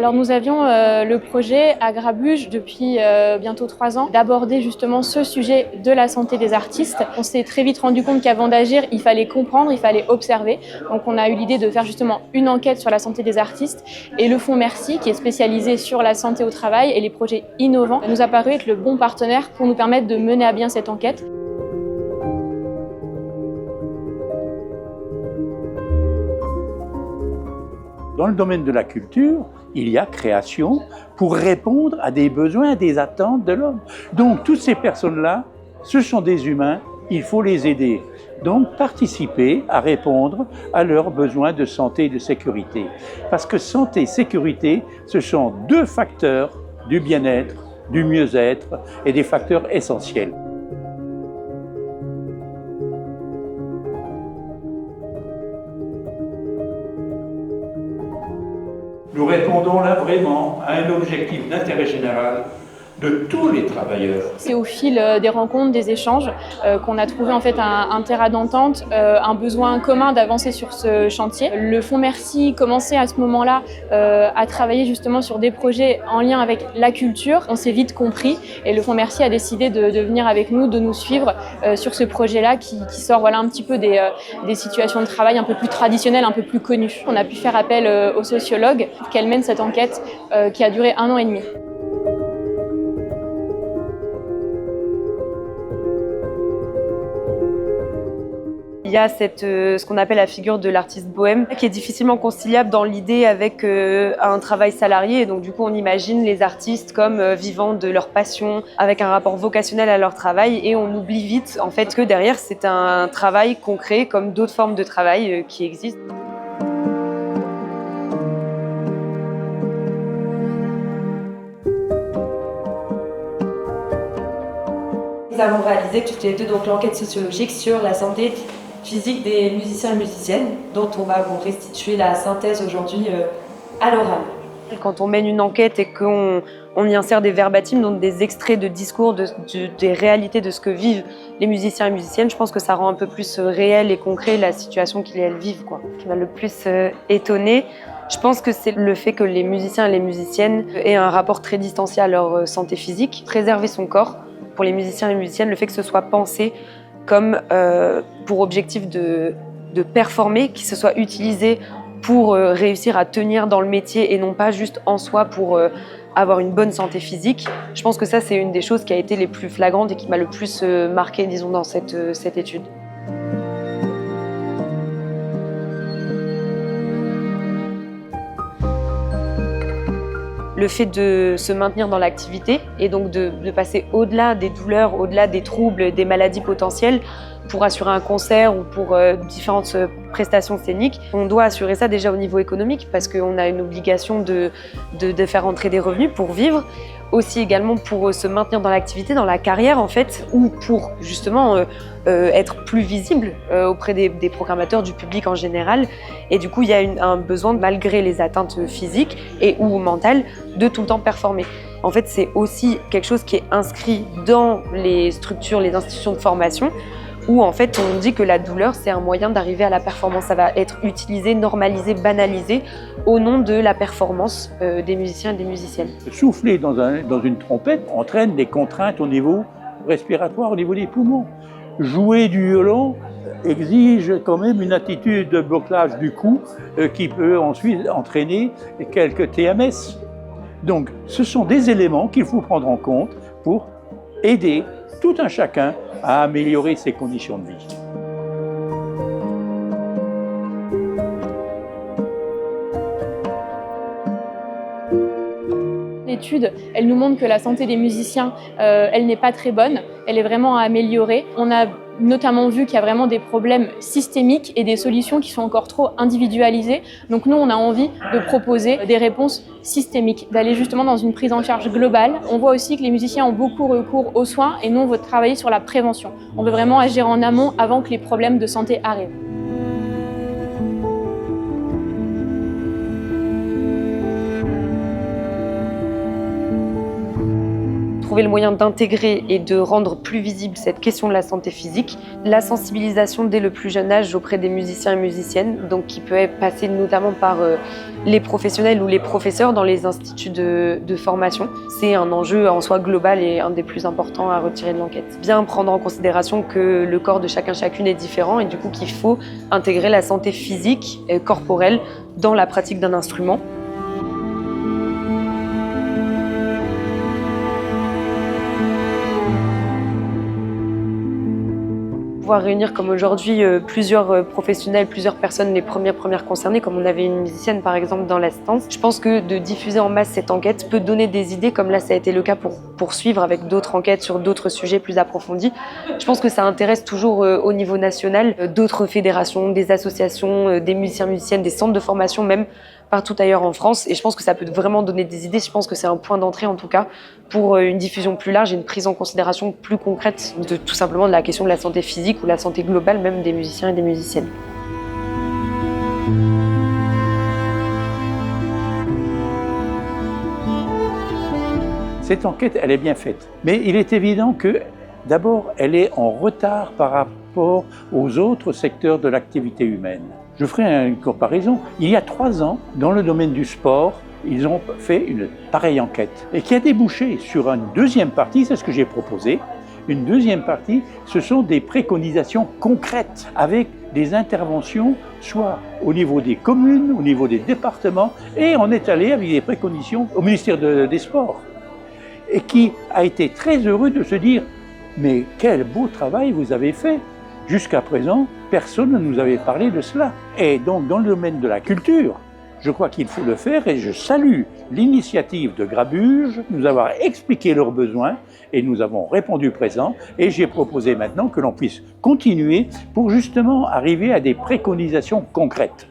Alors nous avions le projet à Grabuge depuis bientôt 3 ans d'aborder justement ce sujet de la santé des artistes. On s'est très vite rendu compte qu'avant d'agir, il fallait comprendre, il fallait observer. Donc on a eu l'idée de faire justement une enquête sur la santé des artistes et le Fonds Merci, qui est spécialisé sur la santé au travail et les projets innovants, nous a paru être le bon partenaire pour nous permettre de mener à bien cette enquête. Dans le domaine de la culture, il y a création pour répondre à des besoins, à des attentes de l'homme. Donc toutes ces personnes-là, ce sont des humains, il faut les aider. Donc participer à répondre à leurs besoins de santé et de sécurité. Parce que santé et sécurité, ce sont deux facteurs du bien-être, du mieux-être et des facteurs essentiels. Nous répondons là vraiment à un objectif d'intérêt général de tous les travailleurs. C'est au fil des rencontres, des échanges qu'on a trouvé en fait un terrain d'entente, un besoin commun d'avancer sur ce chantier. Le Fonds Merci commençait à ce moment-là à travailler justement sur des projets en lien avec la culture. On s'est vite compris et le Fonds Merci a décidé de venir avec nous, de nous suivre sur ce projet-là qui sort un petit peu des situations de travail un peu plus traditionnelles, un peu plus connues. On a pu faire appel aux sociologues pour qu'elles mènent cette enquête qui a duré 1 an et demi. Il y a ce qu'on appelle la figure de l'artiste bohème, qui est difficilement conciliable dans l'idée avec un travail salarié. Et donc du coup, on imagine les artistes comme vivant de leur passion, avec un rapport vocationnel à leur travail, et on oublie vite en fait que derrière, c'est un travail concret, comme d'autres formes de travail qui existent. Nous avons réalisé toutes les deux donc l'enquête sociologique sur la santé physique des musiciens et musiciennes, dont on va vous restituer la synthèse aujourd'hui à l'oral. Quand on mène une enquête et qu'on y insère des verbatims, donc des extraits de discours, des réalités de ce que vivent les musiciens et musiciennes, je pense que ça rend un peu plus réel et concret la situation qu'ils vivent, quoi. Ce qui m'a le plus étonnée, je pense que c'est le fait que les musiciens et les musiciennes aient un rapport très distancié à leur santé physique. Préserver son corps, pour les musiciens et les musiciennes, le fait que ce soit pensé comme pour objectif de performer, qu'il se soit utilisé pour réussir à tenir dans le métier et non pas juste en soi pour avoir une bonne santé physique. Je pense que ça, c'est une des choses qui a été les plus flagrantes et qui m'a le plus marquée, disons, dans cette étude. Le fait de se maintenir dans l'activité et donc de passer au-delà des douleurs, au-delà des troubles, des maladies potentielles pour assurer un concert ou pour différentes prestations scéniques. On doit assurer ça déjà au niveau économique parce qu'on a une obligation de faire entrer des revenus pour vivre. Aussi également pour se maintenir dans l'activité, dans la carrière en fait, ou pour justement être plus visible auprès des programmateurs, du public en général. Et du coup, il y a un besoin, malgré les atteintes physiques et ou mentales, de tout le temps performer. En fait, c'est aussi quelque chose qui est inscrit dans les structures, les institutions de formation, où en fait on dit que la douleur c'est un moyen d'arriver à la performance. Ça va être utilisé, normalisé, banalisé au nom de la performance des musiciens et des musiciennes. Souffler dans une trompette entraîne des contraintes au niveau respiratoire, au niveau des poumons. Jouer du violon exige quand même une attitude de blocage du cou qui peut ensuite entraîner quelques TMS. Donc ce sont des éléments qu'il faut prendre en compte pour aider tout un chacun à améliorer ses conditions de vie. L'étude, elle nous montre que la santé des musiciens, elle n'est pas très bonne, elle est vraiment à améliorer. On a notamment vu qu'il y a vraiment des problèmes systémiques et des solutions qui sont encore trop individualisées. Donc nous, on a envie de proposer des réponses systémiques, d'aller justement dans une prise en charge globale. On voit aussi que les musiciens ont beaucoup recours aux soins et nous, on veut travailler sur la prévention. On veut vraiment agir en amont avant que les problèmes de santé arrivent. trouver le moyen d'intégrer et de rendre plus visible cette question de la santé physique, la sensibilisation dès le plus jeune âge auprès des musiciens et musiciennes, donc qui peut passer notamment par les professionnels ou les professeurs dans les instituts de formation. C'est un enjeu en soi global et un des plus importants à retirer de l'enquête. Bien prendre en considération que le corps de chacun chacune est différent et du coup qu'il faut intégrer la santé physique et corporelle dans la pratique d'un instrument. Pouvoir réunir comme aujourd'hui plusieurs professionnels, plusieurs personnes, les premières concernées, comme on avait une musicienne par exemple dans l'assistance. Je pense que de diffuser en masse cette enquête peut donner des idées, comme là ça a été le cas pour poursuivre avec d'autres enquêtes sur d'autres sujets plus approfondis. Je pense que ça intéresse toujours au niveau national d'autres fédérations, des associations, des musiciens, musiciennes, des centres de formation même, partout ailleurs en France, et je pense que ça peut vraiment donner des idées. Je pense que c'est un point d'entrée en tout cas pour une diffusion plus large et une prise en considération plus concrète de tout simplement de la question de la santé physique ou la santé globale même des musiciens et des musiciennes. Cette enquête, elle est bien faite, mais il est évident que d'abord, elle est en retard par rapport aux autres secteurs de l'activité humaine. Je ferai une comparaison. Il y a 3 ans, dans le domaine du sport, ils ont fait une pareille enquête et qui a débouché sur une deuxième partie, c'est ce que j'ai proposé. Une deuxième partie, ce sont des préconisations concrètes avec des interventions, soit au niveau des communes, au niveau des départements, et on est allé avec des préconisations au ministère des Sports. Et qui a été très heureux de se dire « mais quel beau travail vous avez fait !» Jusqu'à présent, personne ne nous avait parlé de cela. Et donc, dans le domaine de la culture, je crois qu'il faut le faire et je salue l'initiative de Grabuge, nous avoir expliqué leurs besoins et nous avons répondu présent. Et j'ai proposé maintenant que l'on puisse continuer pour justement arriver à des préconisations concrètes.